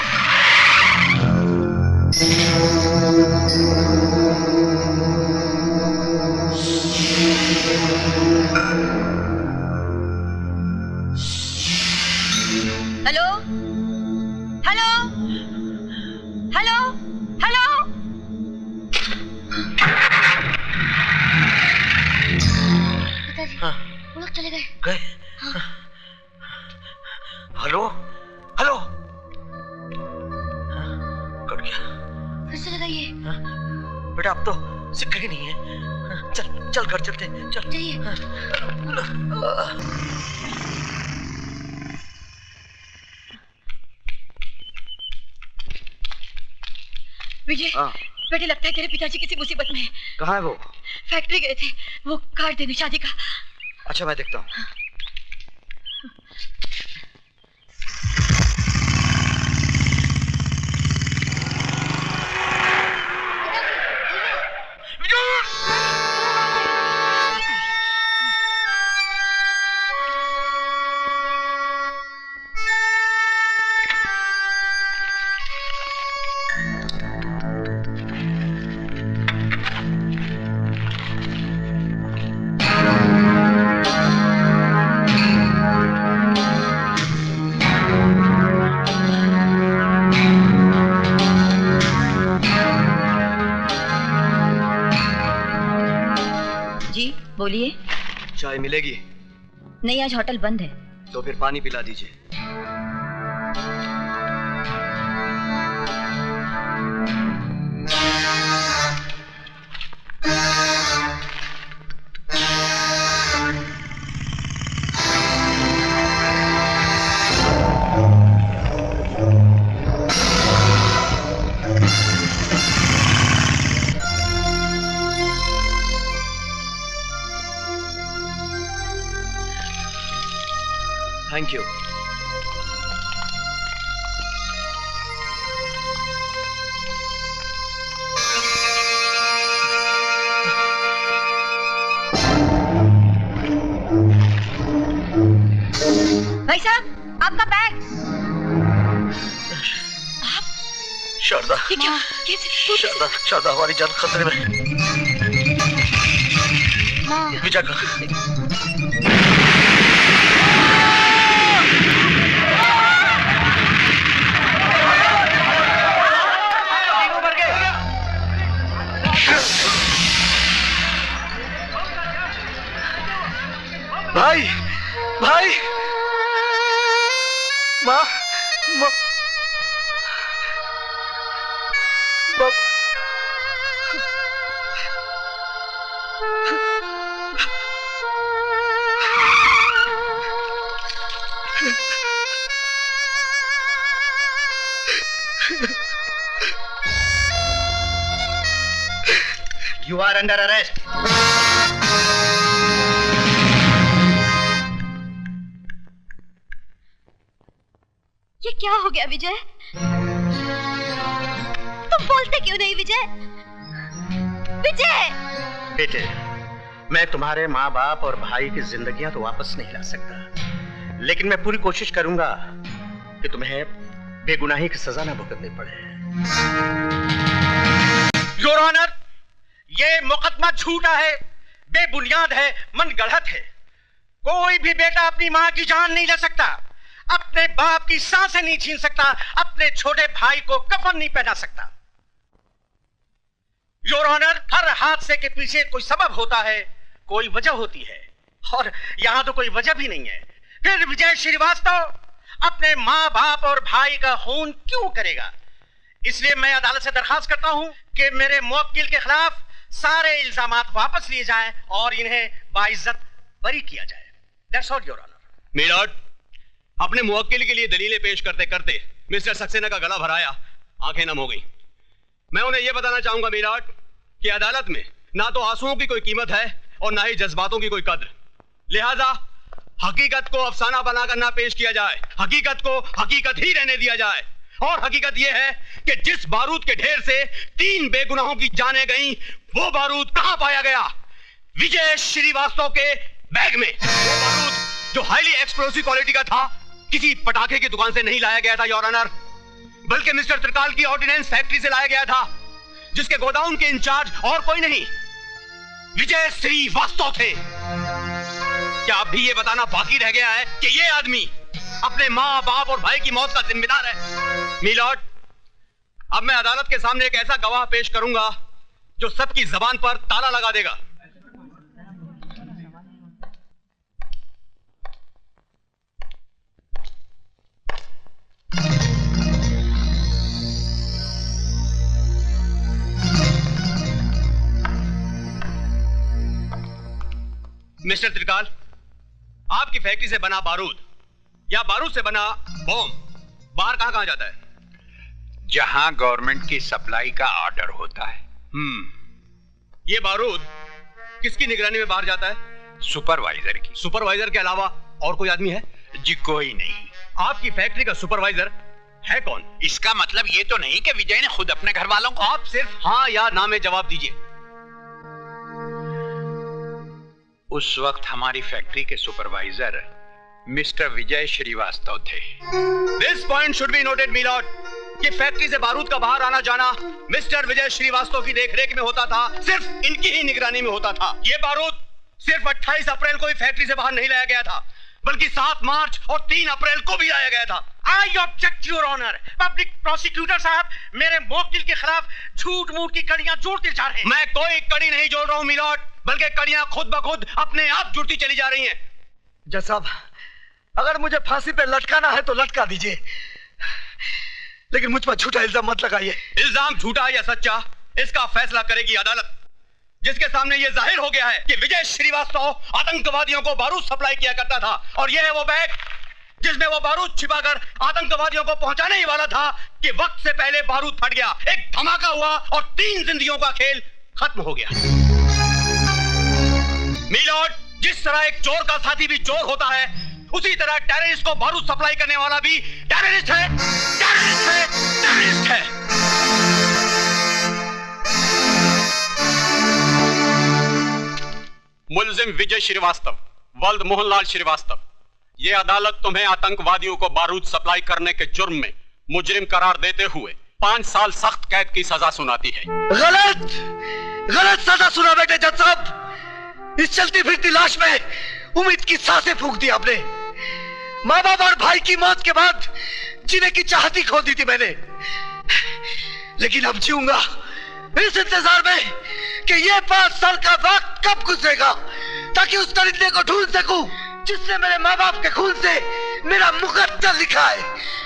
Hello hello hello hello. पिताजी, वो लोग चले गए। हाँ। Hello hello. कट गया। फिर से लगाइए। बेटा अब तो सिक्का ही नहीं है। चल चल घर चलते। चल चाहिए। विजय, बेटे लगता है तेरे पिताजी किसी मुसीबत में है। कहाँ है वो? फैक्ट्री गए थे, वो कार्ड देने शादी का। अच्छा मैं देखता हूँ। बोलिए। चाय मिलेगी? नहीं, आज होटल बंद है। तो फिर पानी पिला दीजिए। Thank you. भाई साहब, आपका बैग। आप? शारदा। ये क्या? कैसे? शारदा, शारदा हमारी जान खतरे में। विजय का भाई भाई माँ, माँ, You are under arrest. ये क्या हो गया विजय? तुम बोलते क्यों नहीं विजय? विजय! बेटे, मैं तुम्हारे माँ बाप और भाई की जिंदगियां तो वापस नहीं ला सकता, लेकिन मैं पूरी कोशिश करूंगा कि तुम्हें बेगुनाही की सजा न भुगतनी पड़े। योर ऑनर, ये मुकदमा झूठा है, बेबुनियाद है, मन गढ़ंत है। कोई भी बेटा अपनी माँ की जान नहीं ले सकता, अपने बाप की सांसें नहीं छीन सकता, अपने छोटे भाई को कफन नहीं पहना सकता। योर ऑनर, हर हादसे के पीछे कोई सबब होता है, कोई वजह होती है, और यहां तो कोई वजह भी नहीं है। फिर विजय श्रीवास्तव अपने माँ बाप और भाई का खून क्यों करेगा? इसलिए मैं अदालत से दरखास्त करता हूं कि मेरे मुवक्किल के खिलाफ सारे इल्जामात वापस लिए जाएं और इन्हें बाइज्जत बरी किया जाए। That's all, Your Honor. Milord, अपने मुवक्किल के लिए दलीलें पेश करते करते मिस्टर सक्सेना का गला भराया, आंखें नम हो गई। मैं उन्हें यह बताना चाहूंगा मिलॉर्ड कि अदालत में ना तो आंसुओं की कोई कीमत है और ना ही जज्बातों की कोई कद्र। लिहाजा हकीकत को अफसाना बनाकर ना पेश किया जाए, हकीकत को हकीकत ही रहने दिया जाए। और हकीकत यह है कि जिस बारूद के ढेर से 3 बेगुनाहों की जानें गईं, वो बारूद कहां पाया गया? विजय श्रीवास्तव के बैग में। वो बारूद जो हाईली एक्सप्लोसिव क्वालिटी का था, किसी पटाखे की दुकान से नहीं लाया गया था योर ऑनर, बल्कि मिस्टर त्रिकाल की ऑर्डिनेंस फैक्ट्री से लाया गया था, जिसके गोदाउन के इंचार्ज और कोई नहीं, विजय श्रीवास्तव थे। क्या अब भी ये बताना बाकी रह गया है कि ये आदमी अपने माँ बाप और भाई की मौत का जिम्मेदार है? मिलॉर्ड, अब मैं अदालत के सामने एक ऐसा गवाह पेश करूंगा जो सबकी जबान पर ताला लगा देगा। मिस्टर त्रिकाल, आपकी फैक्ट्री से बना बारूद या बारूद से बना बॉम्ब बाहर कहां जाता है? जहां गवर्नमेंट की सप्लाई का ऑर्डर होता है। ये बारूद किसकी निगरानी में बाहर जाता है? सुपरवाइजर की। सुपरवाइजर के अलावा और कोई आदमी है? जी कोई नहीं। आपकी फैक्ट्री का सुपरवाइजर है कौन? इसका मतलब ये तो नहीं कि विजय ने खुद अपने घर वालों को। आप सिर्फ हाँ या ना में जवाब दीजिए। उस वक्त हमारी फैक्ट्री के सुपरवाइजर मिस्टर विजय श्रीवास्तव थे। This point should be noted milord कि फैक्ट्री से बारूद का बाहर आना जाना मिस्टर विजय श्रीवास्तव की देखरेख में होता था, सिर्फ इनकी ही निगरानी में होता था। ये बारूद सिर्फ 28 अप्रैल को ही फैक्ट्री से बाहर नहीं लाया गया था, बल्कि 7 मार्च और 3 अप्रैल को भी लाया गया था। I object your honour. Public prosecutor साहब मेरे मुवक्किल के खिलाफ झूठ मूठ की कड़ियां जोड़ते जा रहे हैं। मैं कोई कड़ी नहीं जोड़ रहा हूं मिलॉर्ड, बल्कि कड़ियां खुद ब खुद अपने आप जुड़ती चली जा रही हैं। जज साहब, अगर मुझे फांसी पे लटकाना है तो लटका दीजिए, लेकिन मुझ पर झूठा इल्जाम मत लगाइए। इल्जाम झूठा या सच्चा, इसका फैसला करेगी अदालत, जिसके सामने यह जाहिर हो गया है कि विजय श्रीवास्तव आतंकवादियों को बारूद सप्लाई किया करता था, और यह है वो बैग जिसमें वो बारूद छिपाकर आतंकवादियों को पहुंचाने ही वाला था कि वक्त से पहले बारूद फट गया, एक धमाका हुआ और 3 जिंदगियों का खेल खत्म हो गया। मिलॉर्ड, जिस तरह एक चोर का साथी भी चोर होता है, उसी तरह टेररिस्ट को बारूद सप्लाई करने वाला भी टेररिस्ट है, टेररिस्ट है, टेररिस्ट है। मुलजिम विजय श्रीवास्तव, वल्द मोहनलाल श्रीवास्तव, यह अदालत तुम्हें आतंकवादियों को बारूद सप्लाई करने के जुर्म में मुजरिम करार देते हुए 5 साल सख्त कैद की सजा सुनाती है। गलत, गलत सजा सुना बेटे जज साहब। इस चलती फिरती लाश में उम्मीद की सांसें फूंक दी आपने। माँ बाप और भाई की मौत के बाद जीने की चाहती खो दी थी मैंने, लेकिन अब जीऊंगा इस इंतजार में कि ये 5 साल का वक्त कब गुजरेगा, ताकि उस दरिंदे को ढूंढ सकूं जिसने मेरे माँ बाप के खून से मेरा मुकद्दर लिखा है।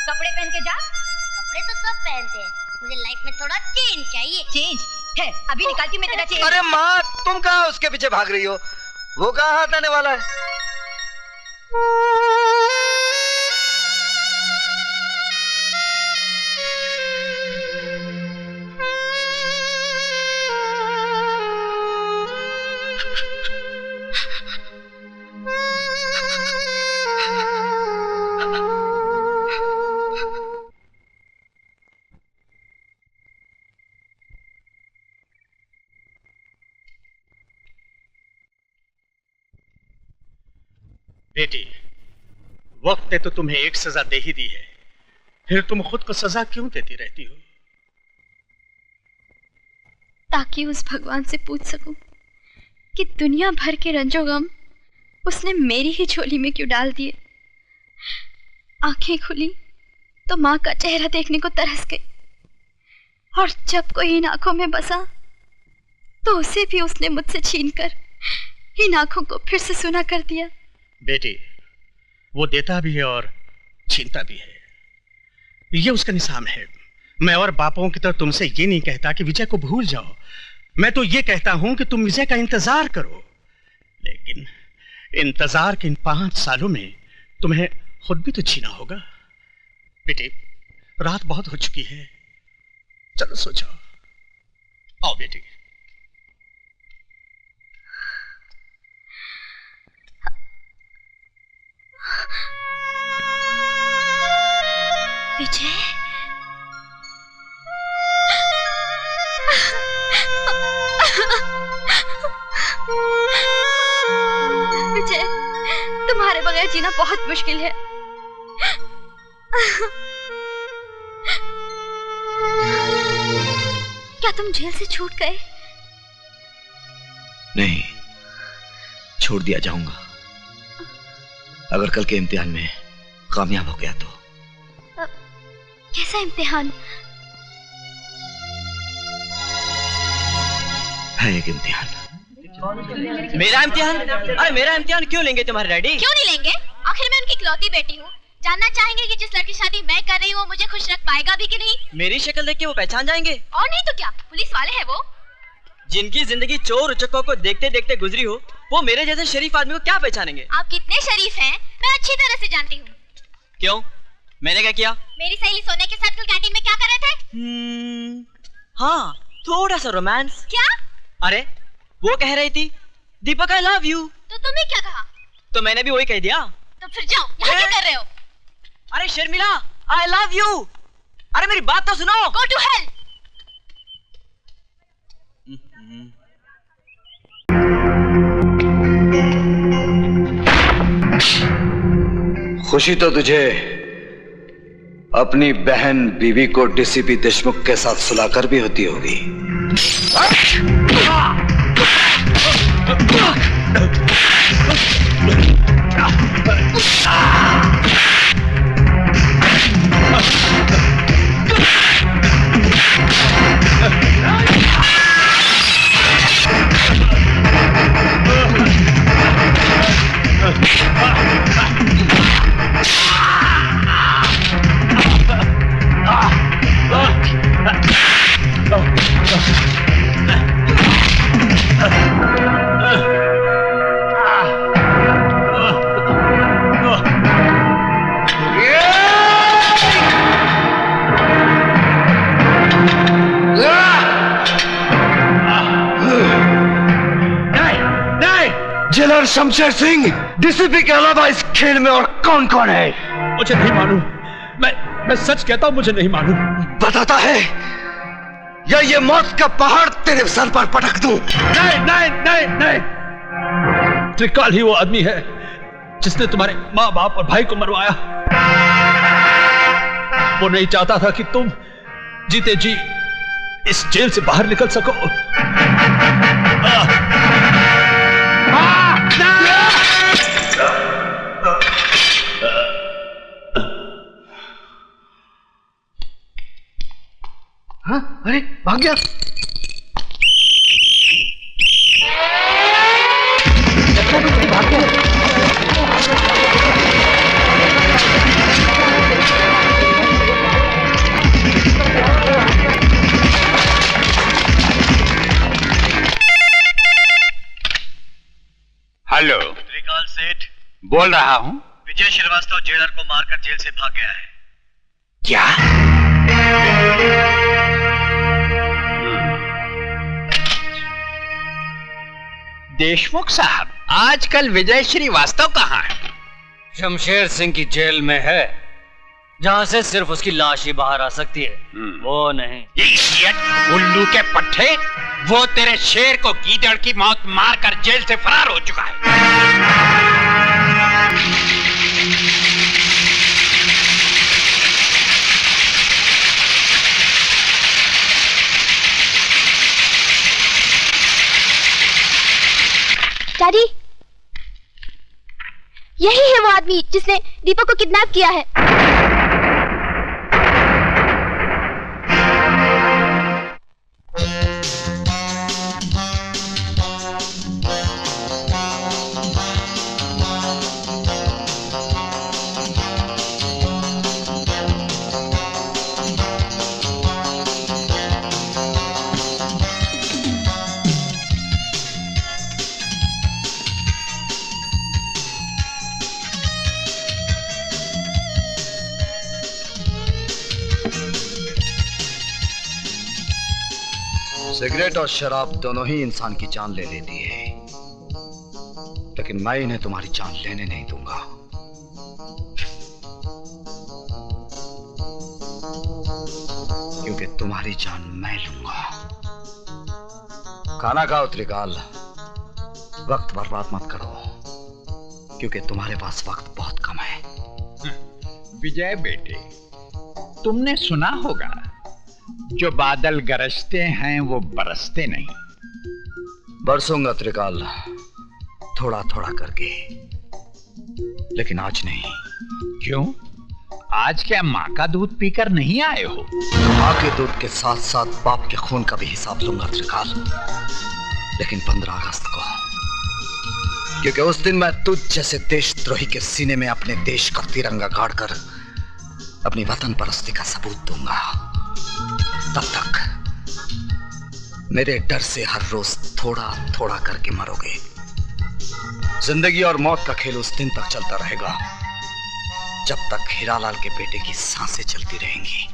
कपड़े पहन के जा। कपड़े तो सब पहनते हैं, मुझे लाइफ में थोड़ा चेंज चाहिए। चेंज है, अभी निकालती मैं तेरा चेंज। अरे माँ, तुम कहाँ उसके पीछे भाग रही हो? वो कहाँ हाथ आने वाला है? बेटी, वक्त ने तो तुम्हें एक सजा दे ही दी है, फिर तुम खुद को सजा क्यों देती रहती हो? ताकि उस भगवान से पूछ सकूं कि दुनिया भर के रंजो गम उसने मेरी ही झोली में क्यों डाल दिए। आंखें खुली तो माँ का चेहरा देखने को तरस गई, और जब कोई इन आंखों में बसा तो उसे भी उसने मुझसे छीनकर इन आंखों को फिर से सुना कर दिया। बेटी, वो देता भी है और छीनता भी है, ये उसका निजाम है। मैं और बापों की तरह तुमसे ये नहीं कहता कि विजय को भूल जाओ, मैं तो ये कहता हूं कि तुम विजय का इंतजार करो। लेकिन इंतजार के इन 5 सालों में तुम्हें खुद भी तो जीना होगा। बेटी, रात बहुत हो चुकी है, चलो सो जाओ। आओ बेटी। विजय, विजय, तुम्हारे बगैर जीना बहुत मुश्किल है। क्या तुम जेल से छूट गए? नहीं, छोड़ दिया जाऊंगा अगर कल के इम्तिहान में कामयाब हो गया तो। कैसा इम्तिहान? है एक इम्तिहान। मेरा इम्तिहान? अरे मेरा इम्तिहान क्यों लेंगे तुम्हारे डैडी? क्यों नहीं लेंगे? आखिर मैं उनकी इकलौती बेटी हूँ। जानना चाहेंगे कि जिस लड़की शादी मैं कर रही हूँ वो मुझे खुश रख पाएगा भी कि नहीं? मेरी शक्ल देख के वो पहचान जाएंगे। और नहीं तो क्या, पुलिस वाले हैं वो। जिनकी जिंदगी चोर उचक्कों को देखते देखते गुजरी हो, वो मेरे जैसे शरीफ आदमी को क्या पहचानेंगे? आप कितने शरीफ हैं मैं अच्छी तरह से जानती हूँ। क्यों, मैंने क्या किया? मेरी सहेली सोने के साथ कल कैंटीन में क्या कर रहे थे? हाँ, थोड़ा सा रोमांस। क्या? अरे वो कह रही थी दीपक आई लव यू। तो तुमने क्या कहा? तो मैंने भी वही कह दिया। तो फिर जाओ, यहाँ क्या कर रहे हो? अरे शर्मिला, आई लव यू। अरे मेरी बात तो सुनो। Go to hell। खुशी तो तुझे अपनी बहन बीवी को डीसीपी देशमुख के साथ सुलाकर भी होती होगी। शमशेर सिंह, डीसीपी के अलावा इस खेल में और कौन कौन है? मुझे नहीं मालूम। मैं सच कहता हूं, मुझे नहीं मालूम। बताता है या ये मौत का पहाड़ तेरे सर पर पटक दूं? नहीं नहीं नहीं नहीं, त्रिकाल ही वो आदमी है जिसने तुम्हारे माँ बाप और भाई को मरवाया। वो नहीं चाहता था कि तुम जीते जी इस जेल से बाहर निकल सको। हाँ? अरे भाग गया। भाग गया। हेलो, त्रिकाल सेठ बोल रहा हूं। विजय श्रीवास्तव जेलर को मारकर जेल से भाग गया है। क्या? देशमुख साहब, आजकल विजय श्रीवास्तव कहाँ है? शमशेर सिंह की जेल में है, जहां से सिर्फ उसकी लाश ही बाहर आ सकती है, वो नहीं। उल्लू के पट्टे, वो तेरे शेर को गीदड़ की मौत मारकर जेल से फरार हो चुका है। डैडी, यही है वो आदमी जिसने दीपक को किडनैप किया है। सिगरेट और शराब दोनों ही इंसान की जान ले लेती है, लेकिन मैं इन्हें तुम्हारी जान लेने नहीं दूंगा। क्योंकि तुम्हारी जान मैं लूंगा। खाना खाओ त्रिकाल, वक्त बर्बाद मत करो, क्योंकि तुम्हारे पास वक्त बहुत कम है। विजय बेटे, तुमने सुना होगा, जो बादल गरजते हैं वो बरसते नहीं। बरसूंगा त्रिकाल, थोड़ा थोड़ा करके, लेकिन आज नहीं। क्यों? आज क्या माँ का दूध पीकर नहीं आए हो? माँ के दूध के साथ साथ बाप के खून का भी हिसाब लूंगा त्रिकाल, लेकिन 15 अगस्त को, क्योंकि उस दिन मैं तुझ जैसे देशद्रोही के सीने में अपने देश का तिरंगा गाड़कर अपनी वतन परस्ती का सबूत दूंगा। तब तक मेरे डर से हर रोज थोड़ा थोड़ा करके मरोगे। जिंदगी और मौत का खेल उस दिन तक चलता रहेगा जब तक हीरालाल के बेटे की सांसें चलती रहेंगी।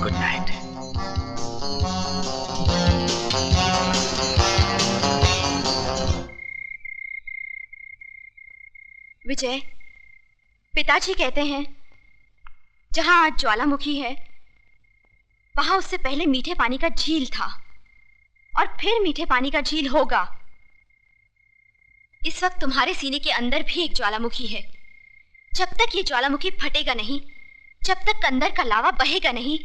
Good night. विजय, पिताजी कहते हैं जहां आज ज्वालामुखी है, वहां उससे पहले मीठे पानी का झील था और फिर मीठे पानी का झील होगा। इस वक्त तुम्हारे सीने के अंदर भी एक ज्वालामुखी है। जब तक ये ज्वालामुखी फटेगा नहीं, जब तक अंदर का लावा बहेगा नहीं,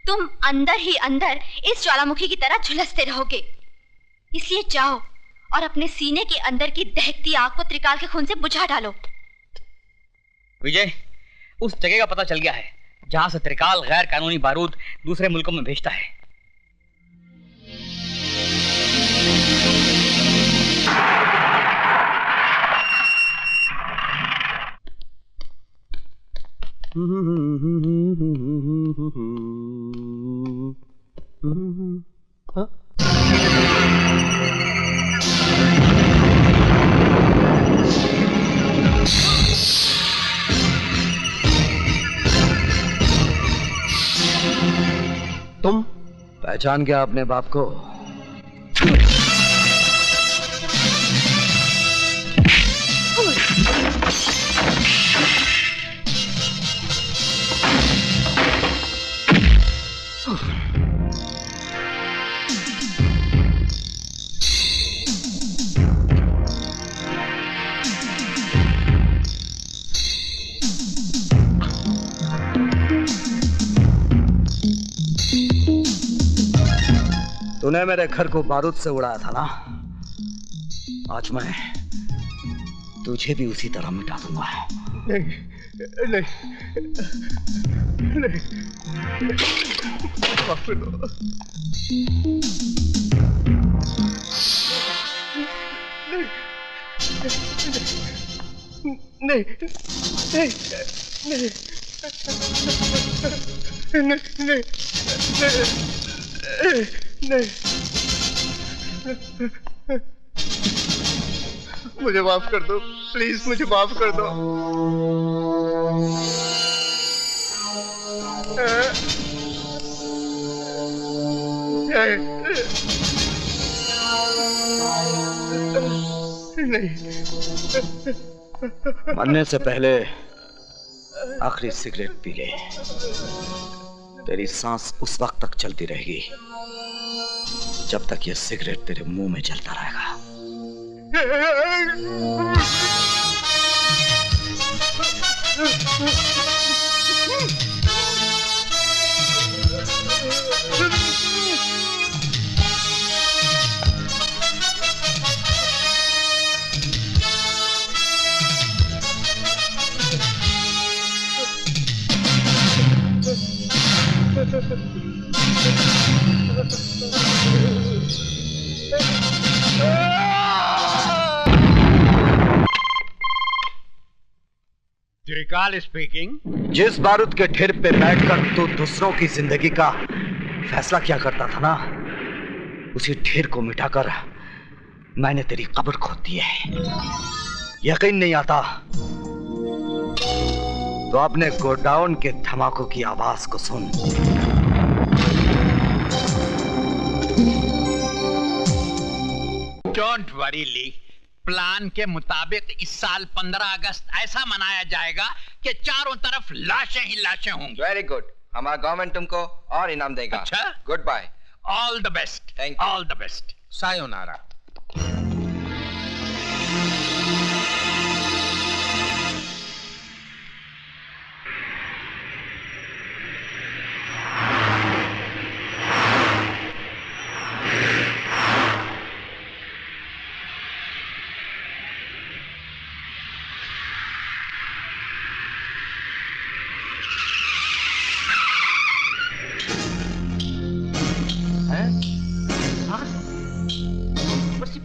तुम अंदर ही अंदर इस ज्वालामुखी की तरह झुलसते रहोगे। इसलिए जाओ और अपने सीने के अंदर की दहकती आग को त्रिकाल के खून से बुझा डालो। विजय, उस जगह का पता चल गया है जहां से त्रिकाल गैर कानूनी बारूद दूसरे मुल्कों में भेजता है। तुम पहचान गया अपने बाप को? तूने मेरे घर को बारूद से उड़ाया था ना, आज मैं तुझे भी उसी तरह मिटा दूंगा। नहीं नहीं नहीं, माफ कर दो। नहीं नहीं नहीं नहीं नहीं, मुझे माफ कर दो प्लीज, मुझे माफ कर दो। नहीं, मरने से पहले आखिरी सिगरेट पी ले। तेरी सांस उस वक्त तक चलती रहेगी जब तक ये सिगरेट तेरे मुंह में जलता रहेगा। त्रिकाल स्पीकिंग। जिस बारूद के ढेर पे बैठकर तू दूसरों की जिंदगी का फैसला किया करता था ना, उसी ढेर को मिटाकर मैंने तेरी कब्र खोद दी है। यकीन नहीं आता तो अपने गोडाउन के धमाकों की आवाज को सुन। डोंट वरी ली, प्लान के मुताबिक इस साल 15 अगस्त ऐसा मनाया जाएगा कि चारों तरफ लाशें ही लाशें होंगी। वेरी गुड, हमारा गवर्नमेंट तुमको और इनाम देगा। अच्छा, goodbye, all the best, all the best, सायोनारा।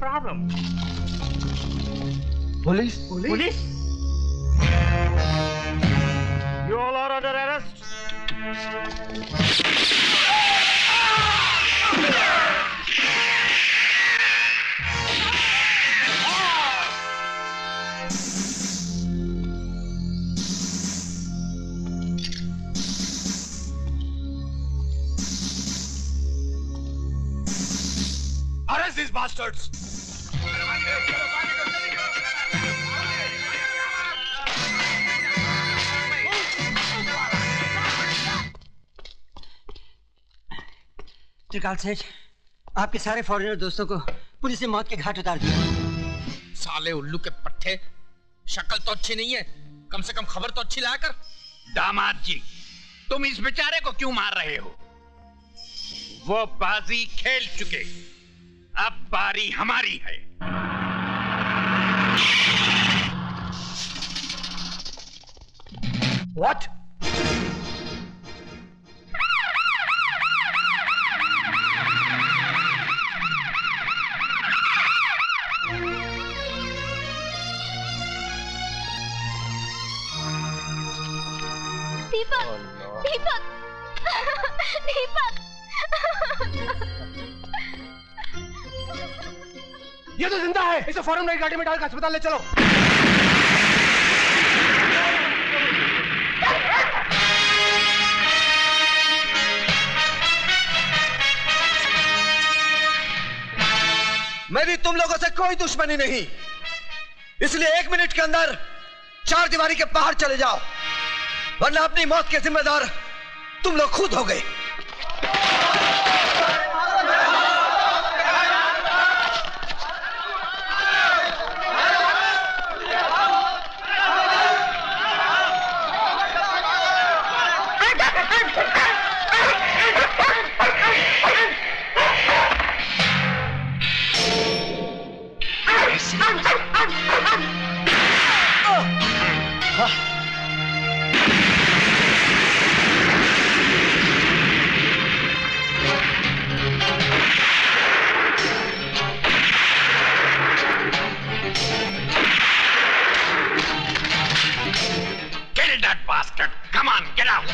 Problem. Police? Police? You all are under arrest. Arrest these bastards! त्रिकाल सेठ, आपके सारे फॉरेनर दोस्तों को पुलिस ने मौत के घाट उतार दिया। साले उल्लू के पट्टे, शक्ल तो अच्छी नहीं है, कम से कम खबर तो अच्छी लाया कर। दामाद जी, तुम इस बेचारे को क्यों मार रहे हो? वो बाजी खेल चुके, अब बारी हमारी है। What? दीपक, दीपक, दीपक। ये तो जिंदा है, इसे फौरन नई गाड़ी में डालकर अस्पताल ले चलो। मेरी तुम लोगों से कोई दुश्मनी नहीं, इसलिए 1 मिनट के अंदर 4 दीवारी के बाहर चले जाओ, वरना अपनी मौत के जिम्मेदार तुम लोग खुद हो गए। Kill that bastard! Come on, get out!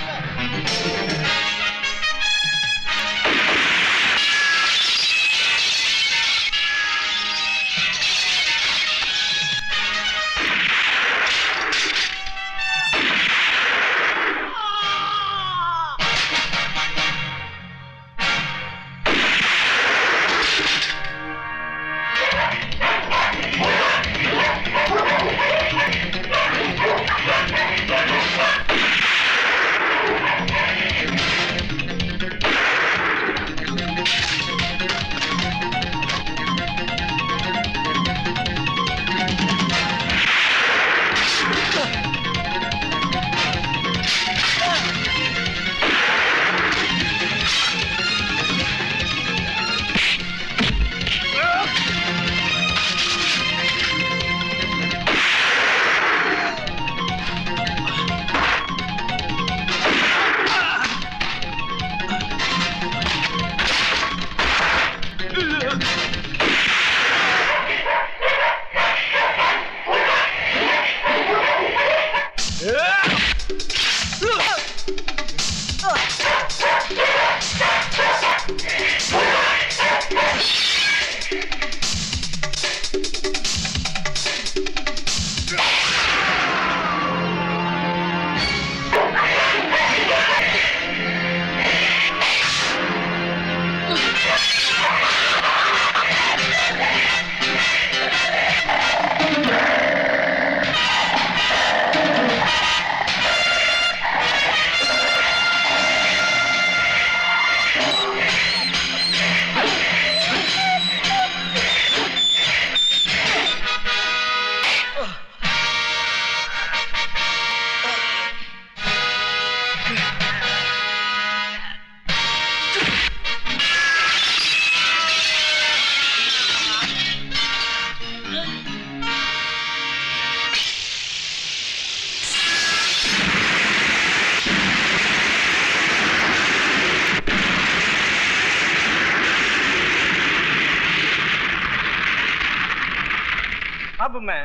अब मैं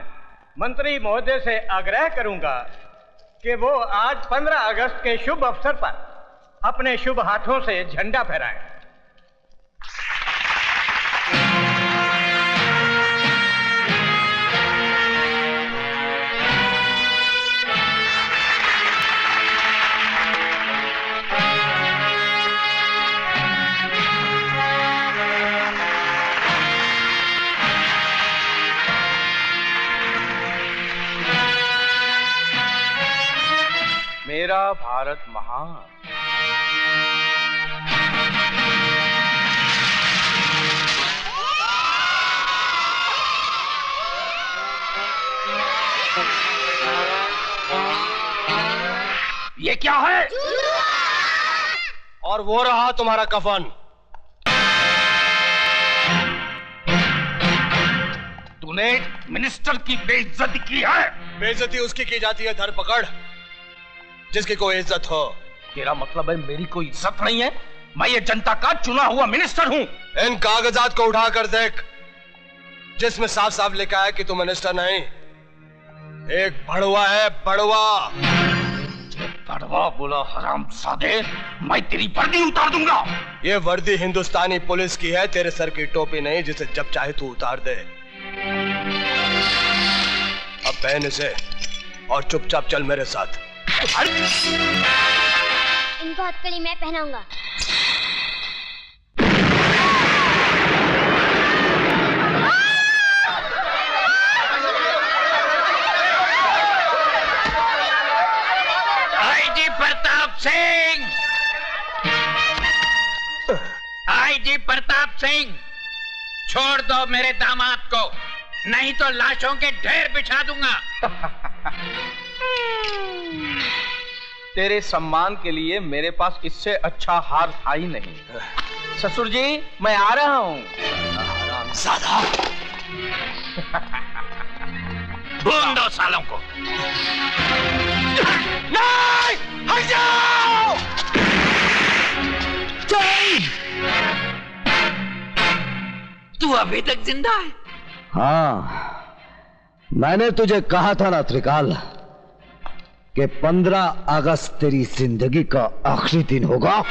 मंत्री महोदय से आग्रह करूंगा कि वो आज 15 अगस्त के शुभ अवसर पर अपने शुभ हाथों से झंडा फहराएं। मेरा भारत महान। ये क्या है? और वो रहा तुम्हारा कफन। तूने मिनिस्टर की बेइज्जती की है। बेइज्जती उसकी की जाती है धरपकड़ जिसकी कोई इज्जत हो। तेरा मतलब है मेरी कोई इज्जत नहीं है? मैं ये जनता का चुना हुआ मिनिस्टर हूँ। इन कागजात को उठा कर देख जिसमें साफ साफ लिखा है कि तू मिनिस्टर नहीं, एक बड़वा है। बड़वा बड़वा बोला हरामजादे, मैं तेरी वर्दी उतार दूंगा। ये वर्दी हिंदुस्तानी पुलिस की है, तेरे सर की टोपी नहीं जिसे जब चाहे तू उतार दे। अब पहन इसे और चुपचाप चल मेरे साथ। इनको हथकड़ी मैं पहनाऊंगा। आईजी प्रताप सिंह, आईजी प्रताप सिंह, छोड़ दो मेरे दामाद को, नहीं तो लाशों के ढेर बिछा दूंगा। तेरे सम्मान के लिए मेरे पास इससे अच्छा हार था ही नहीं। ससुर जी मैं आ रहा हूं। भून दो सालों को। नहीं, हट जाओ। तू अभी तक जिंदा है? हाँ, मैंने तुझे कहा था ना त्रिकाल कि 15 अगस्त तेरी जिंदगी का आखिरी दिन होगा।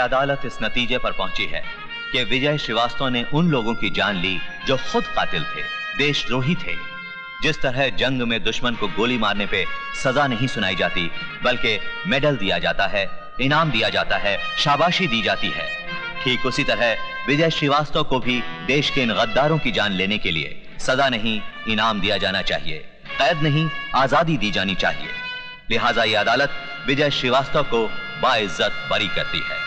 अदालत इस नतीजे पर पहुंची है कि विजय श्रीवास्तव ने उन लोगों की जान ली जो खुद कातिल थे, देशद्रोही थे। जिस तरह जंग में दुश्मन को गोली मारने पे सजा नहीं सुनाई जाती बल्कि मेडल दिया जाता है, इनाम दिया जाता है, शाबाशी दी जाती है, ठीक उसी तरह विजय श्रीवास्तव को भी देश के इन गद्दारों की जान लेने के लिए सजा नहीं इनाम दिया जाना चाहिए, कैद नहीं आजादी दी जानी चाहिए। लिहाजा यह अदालत विजय श्रीवास्तव को बाइज्जत बरी करती है।